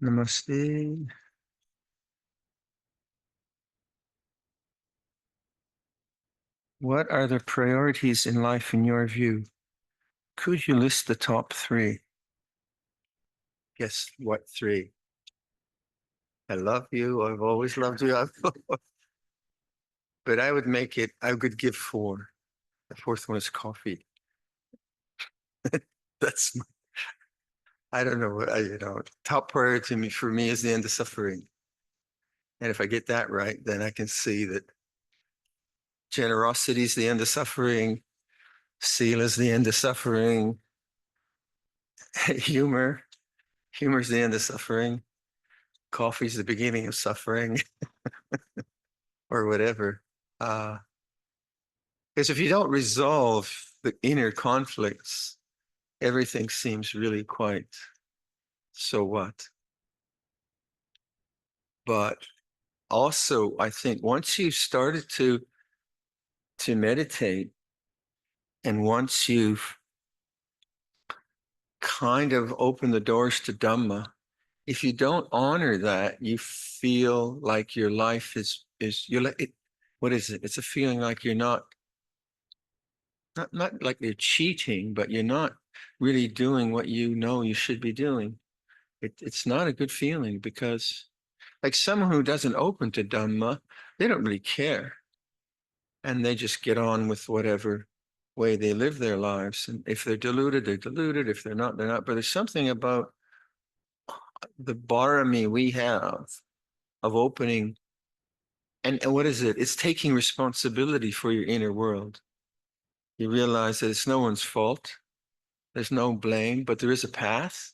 Namaste. What are the priorities in life in your view? Could you list the top three? Guess what three? I love you. I've always loved you. But I would make it, I would give four. The fourth one is coffee. That's, I don't know what, top priority for me is the end of suffering. And if I get that right, then I can see that generosity is the end of suffering. Sila is the end of suffering. Humor, humor is the end of suffering. Coffee is the beginning of suffering. Or whatever. Because if you don't resolve the inner conflicts, everything seems really quite so what. But also, I think once you've started to meditate, and once you've kind of opened the doors to Dhamma, if you don't honor that, you feel like your life is you're like it, what is it? It's a feeling like you're not like you're cheating, but you're not really doing what you know you should be doing. It's not a good feeling because like someone who doesn't open to Dhamma, they don't really care. And they just get on with whatever way they live their lives. And if they're deluded, they're deluded. If they're not, they're not. But there's something about the barami we have of opening. And what is it? It's taking responsibility for your inner world. You realize that it's no one's fault. There's no blame, but there is a path.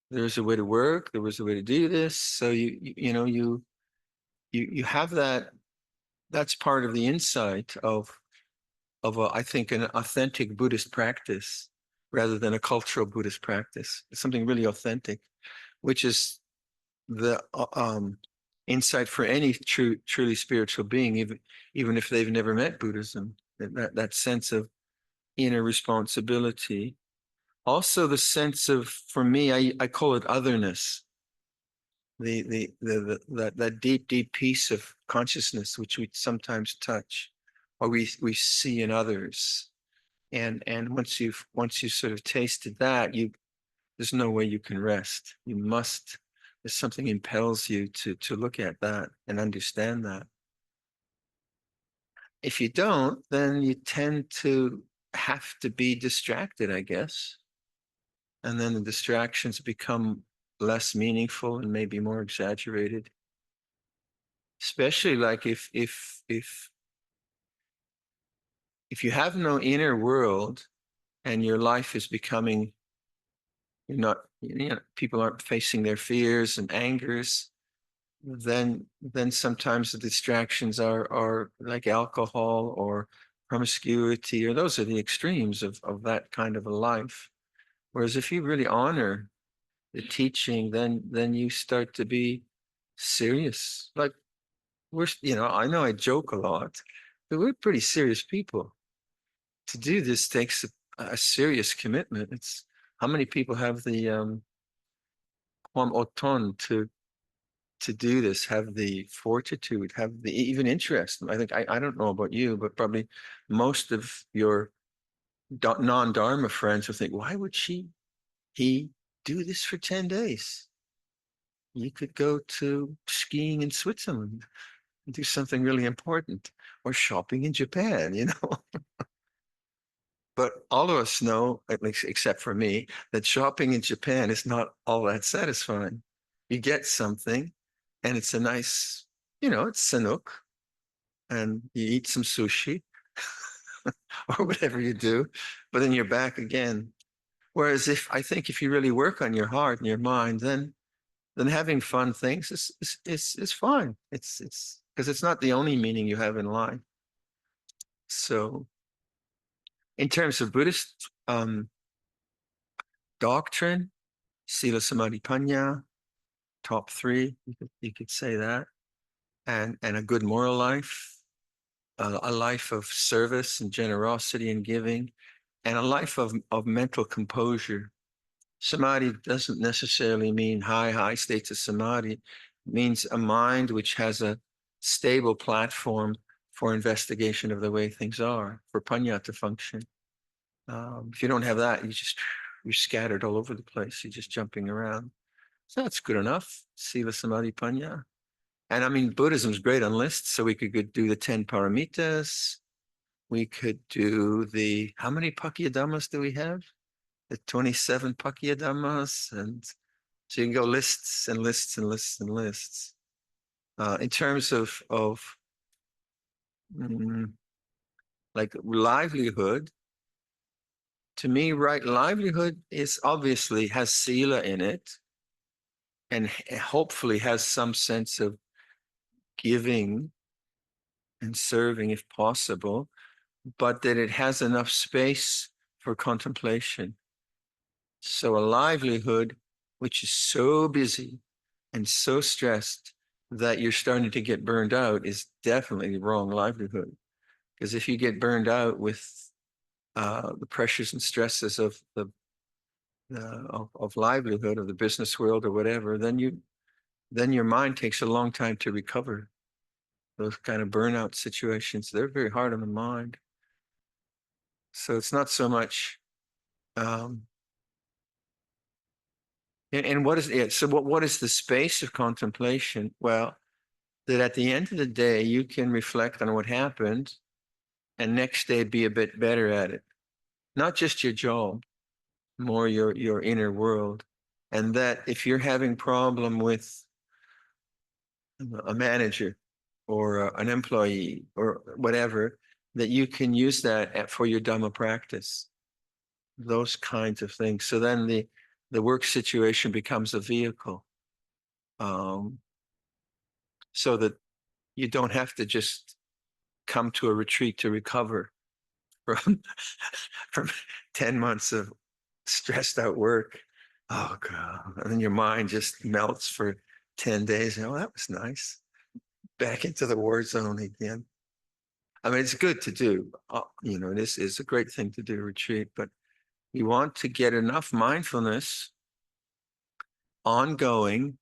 There's a way to work. There was a way to do this. So you have that. That's part of the insight of I think an authentic Buddhist practice rather than a cultural Buddhist practice. It's something really authentic, which is the insight for any truly spiritual being, even if they've never met Buddhism. That sense of inner responsibility. Also, the sense of, for me, I call it otherness. That deep peace of consciousness which we sometimes touch or we see in others. And once you sort of tasted that, there's no way you can rest. You must, there's something impels you to look at that and understand that. If you don't, then you tend to have to be distracted, I guess. And then the distractions become less meaningful and maybe more exaggerated. Especially like if you have no inner world and your life is becoming, you're not, people aren't facing their fears and angers, then sometimes the distractions are like alcohol or promiscuity, or those are the extremes of that kind of a life. Whereas if you really honor the teaching, then you start to be serious. Like I know I joke a lot, but we're pretty serious people. To do this takes a serious commitment. It's how many people have the quam oton to do this, have the fortitude, have the even interest. I think I don't know about you, but probably most of your non-Dharma friends will think, why would he do this for 10 days? You could go to skiing in Switzerland and do something really important, or shopping in Japan. But all of us know, at least except for me, that shopping in Japan is not all that satisfying. You get something and it's a nice, it's sanook, and you eat some sushi or whatever you do, but then you're back again. Whereas if you really work on your heart and your mind, then having fun things is fine. It's because it's not the only meaning you have in life. So in terms of Buddhist doctrine, Sila Samadhi Panya, top three, you could say that, and a good moral life, a life of service and generosity and giving, and a life of mental composure. Samadhi doesn't necessarily mean high states of samadhi. It means a mind which has a stable platform for investigation of the way things are, for panya to function. If you don't have that, you're scattered all over the place. You're just jumping around. So that's good enough. Sila Samadhi Panya. And I mean, Buddhism's great on lists. So we could do the 10 paramitas. We could do how many Pakyadhammas do we have? The 27 Pakyadhammas. And so you can go lists and lists and lists and lists. In terms of like livelihood, to me, right livelihood is obviously has sila in it and hopefully has some sense of giving and serving if possible, but that it has enough space for contemplation. So a livelihood which is so busy and so stressed that you're starting to get burned out is definitely the wrong livelihood. Because if you get burned out with the pressures and stresses of livelihood, of the business world or whatever, then your mind takes a long time to recover. Those kind of burnout situations, they're very hard on the mind. So it's not so much. And what is it? So what is the space of contemplation? Well, that at the end of the day, you can reflect on what happened and next day be a bit better at it. Not just your job, more your inner world. And that if you're having problem with a manager or an employee or whatever, that you can use that for your Dhamma practice. Those kinds of things. So then the work situation becomes a vehicle, so that you don't have to just come to a retreat to recover from from 10 months of stressed out work. Oh God. And then your mind just melts for 10 days. Oh, that was nice. Back into the war zone again. I mean, it's good to do. This is a great thing to do, retreat, but you want to get enough mindfulness ongoing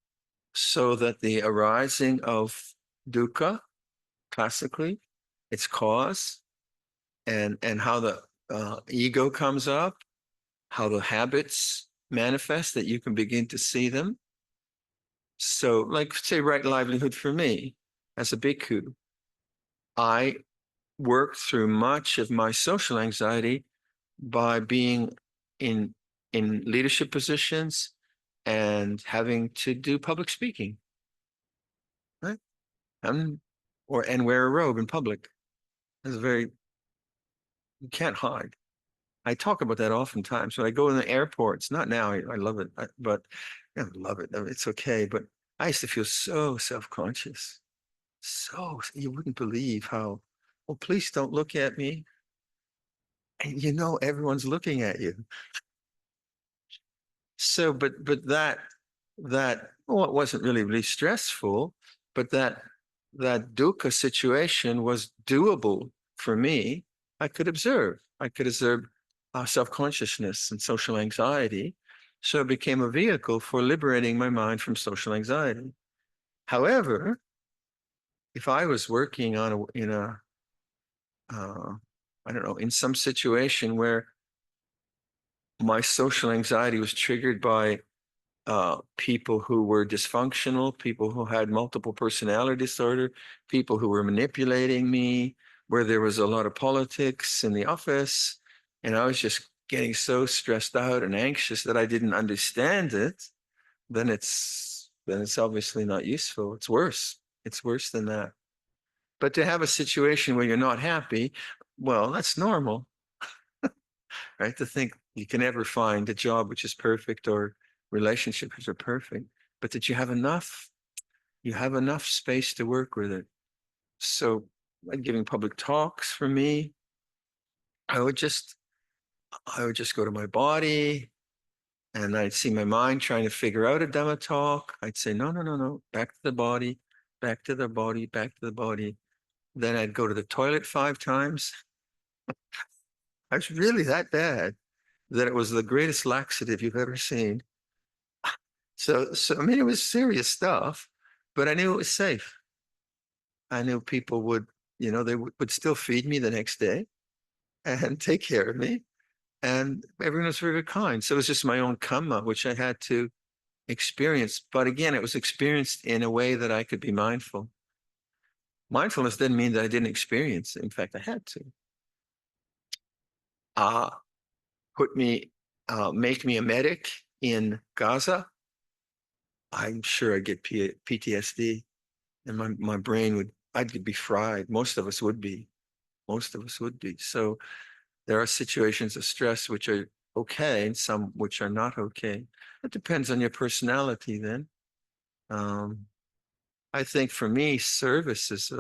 so that the arising of dukkha, classically, its cause, and how the ego comes up, how the habits manifest, that you can begin to see them. So, like, say, right livelihood for me as a bhikkhu, I worked through much of my social anxiety by being in leadership positions and having to do public speaking, right? And wear a robe in public. That's you can't hide. I talk about that oftentimes when I go in the airports. Not now, I love it, but I love it. It's okay. But I used to feel so self-conscious. So you wouldn't believe how, oh, please don't look at me. And everyone's looking at you. So, but well, it wasn't really stressful, but that dukkha situation was doable for me. I could observe self-consciousness and social anxiety. So it became a vehicle for liberating my mind from social anxiety. However, if I was working I don't know, in some situation where my social anxiety was triggered by people who were dysfunctional, people who had multiple personality disorder, people who were manipulating me, where there was a lot of politics in the office, and I was just getting so stressed out and anxious that I didn't understand it, then it's obviously not useful. It's worse. It's worse than that. But to have a situation where you're not happy, well, that's normal, right? To think you can never find a job which is perfect or relationships which are perfect, but that you have enough space to work with it. So like giving public talks for me, I would just go to my body and I'd see my mind trying to figure out a Dhamma talk. I'd say, no, no, no, no, back to the body, back to the body, back to the body. Then I'd go to the toilet 5 times. I was really that bad. that it was the greatest laxative you've ever seen. So I mean, it was serious stuff, but I knew it was safe. I knew people would, they would still feed me the next day and take care of me. And everyone was very kind. So it was just my own karma, which I had to experience. But again, it was experienced in a way that I could be mindful. Mindfulness didn't mean that I didn't experience it. In fact, I had to. Uh, put me, make me a medic in Gaza. I'm sure I'd get PTSD and my brain I'd be fried. Most of us would be. Most of us would be. So there are situations of stress which are okay and some which are not okay. It depends on your personality then. Um, I think for me, service is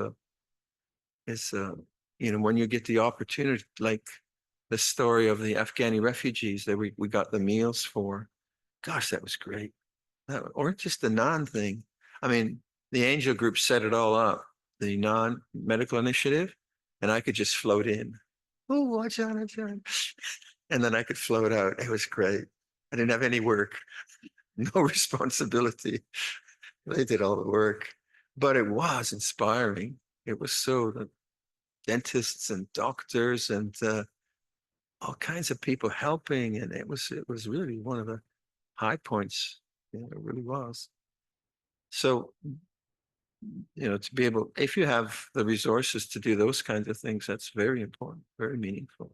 when you get the opportunity, like the story of the Afghani refugees that we got the meals for. Gosh, that was great. Or just the non thing. I mean, the angel group set it all up, the non-medical initiative, and I could just float in. Oh, watch out, watch out. And then I could float out. It was great. I didn't have any work, no responsibility. They did all the work, but it was inspiring. It was so the dentists and doctors and all kinds of people helping, and it was really one of the high points. Yeah, it really was. So, to be able, if you have the resources to do those kinds of things, that's very important, very meaningful.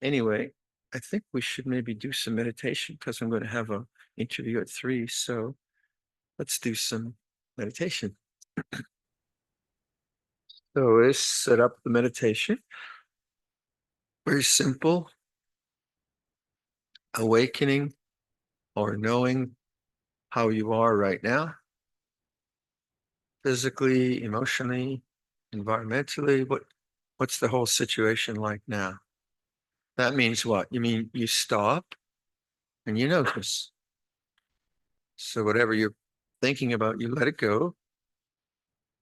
Anyway, I think we should maybe do some meditation because I'm going to have an interview at 3. So let's do some meditation. So let's set up the meditation. Very simple, awakening or knowing how you are right now, physically, emotionally, environmentally. What's the whole situation like now? That means what? You mean you stop and you notice. So whatever you're thinking about, you let it go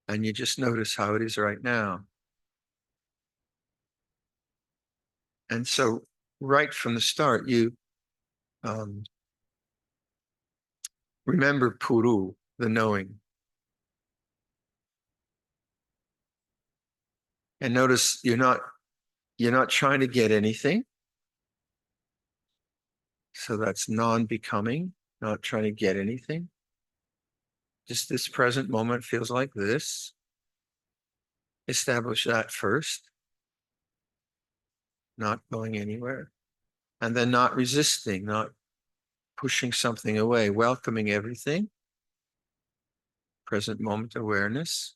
and you just notice how it is right now. And so right from the start, you um, remember Puru, the knowing, and notice you're not trying to get anything. So that's non-becoming, not trying to get anything. Just this present moment feels like this. Establish that first, not going anywhere. And then not resisting, not pushing something away, welcoming everything. Present moment awareness.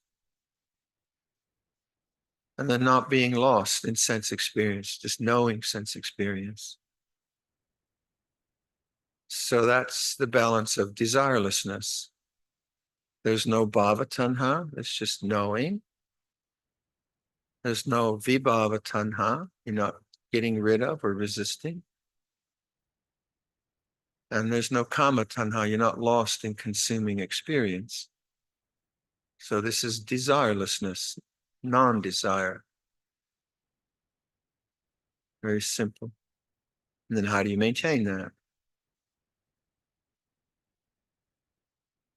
And then not being lost in sense experience, just knowing sense experience. So that's the balance of desirelessness. There's no bhava tanha, it's just knowing. There's no vibhava tanha, you're not getting rid of or resisting. And there's no kama tanha, you're not lost in consuming experience. So this is desirelessness, non-desire. Very simple. And then how do you maintain that?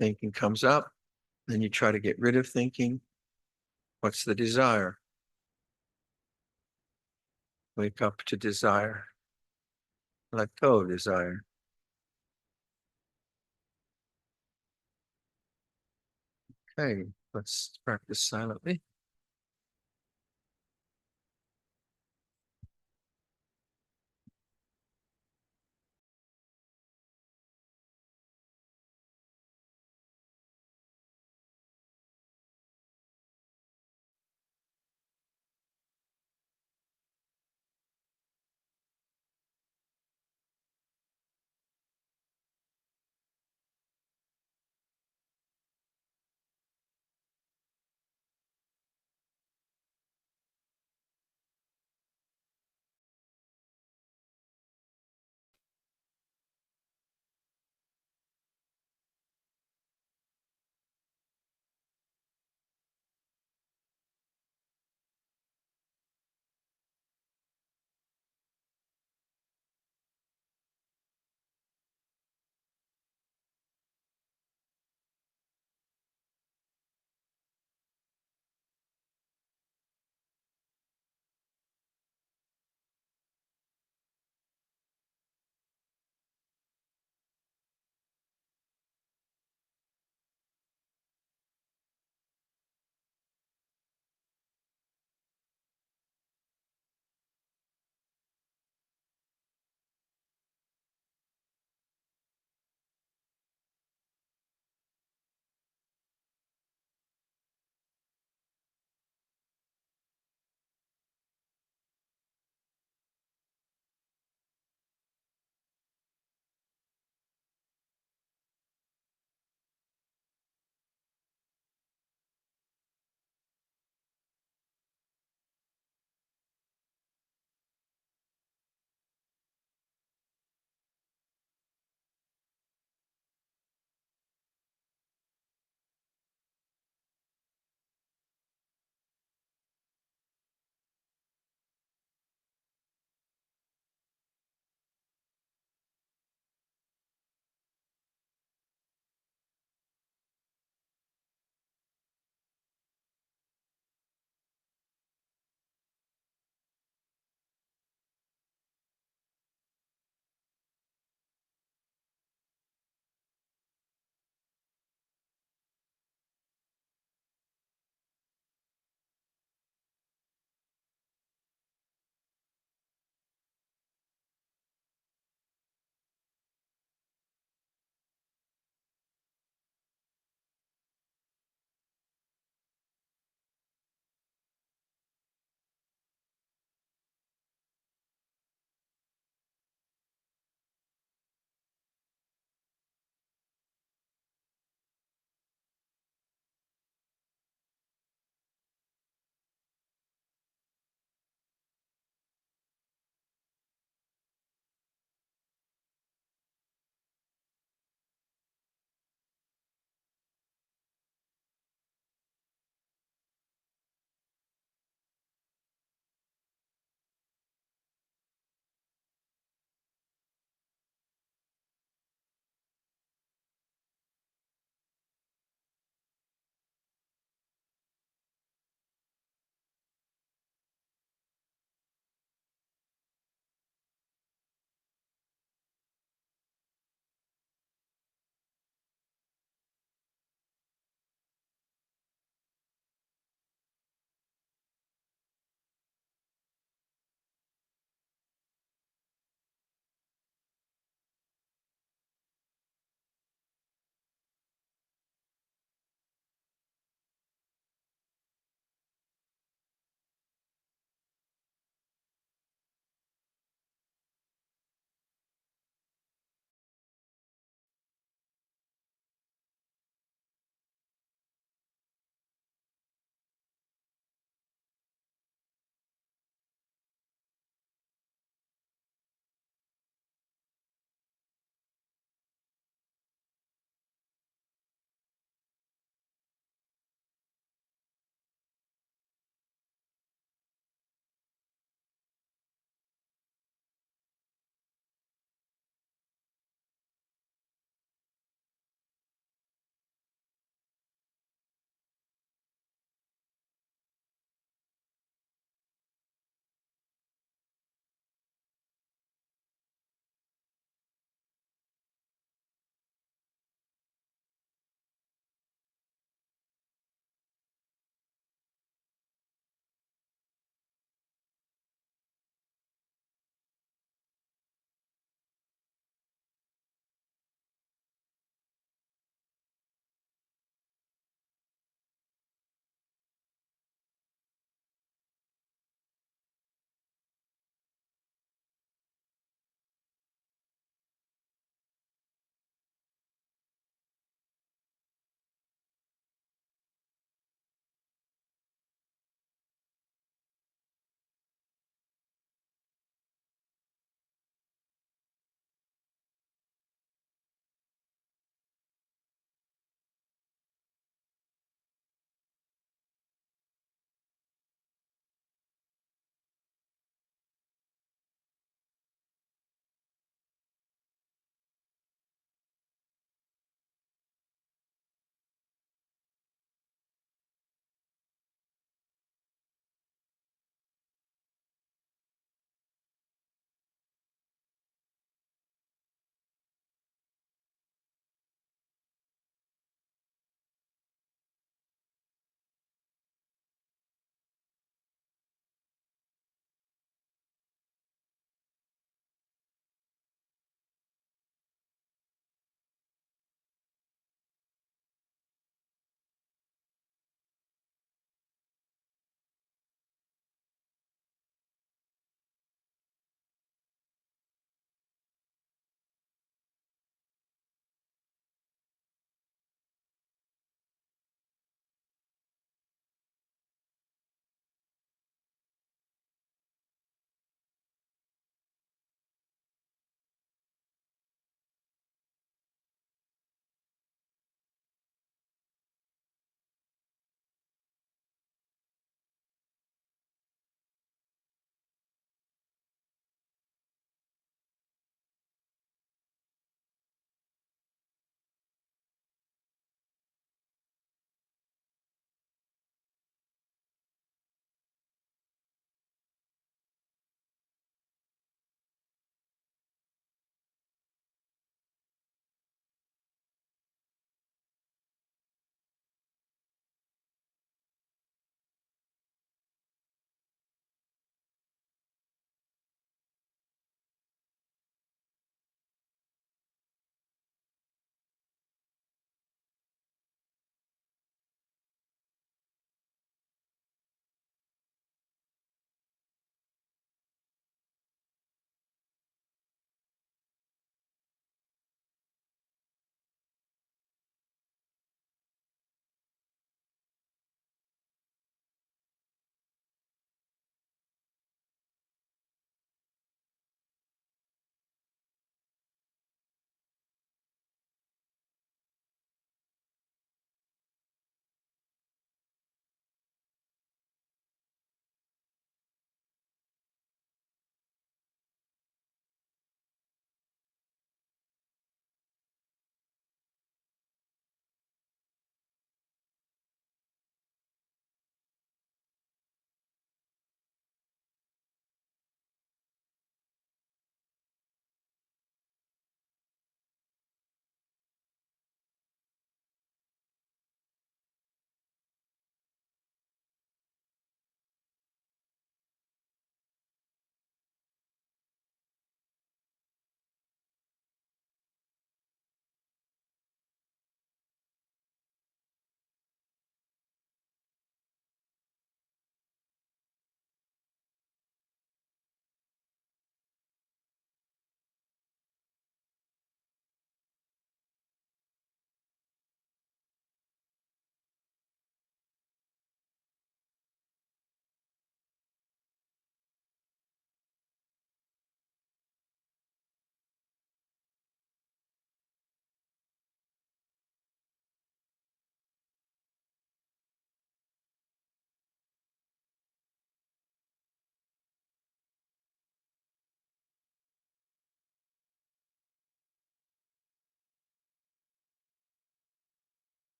Thinking comes up, then you try to get rid of thinking. What's the desire? Wake up to desire. Let go of desire. Okay, let's practice silently.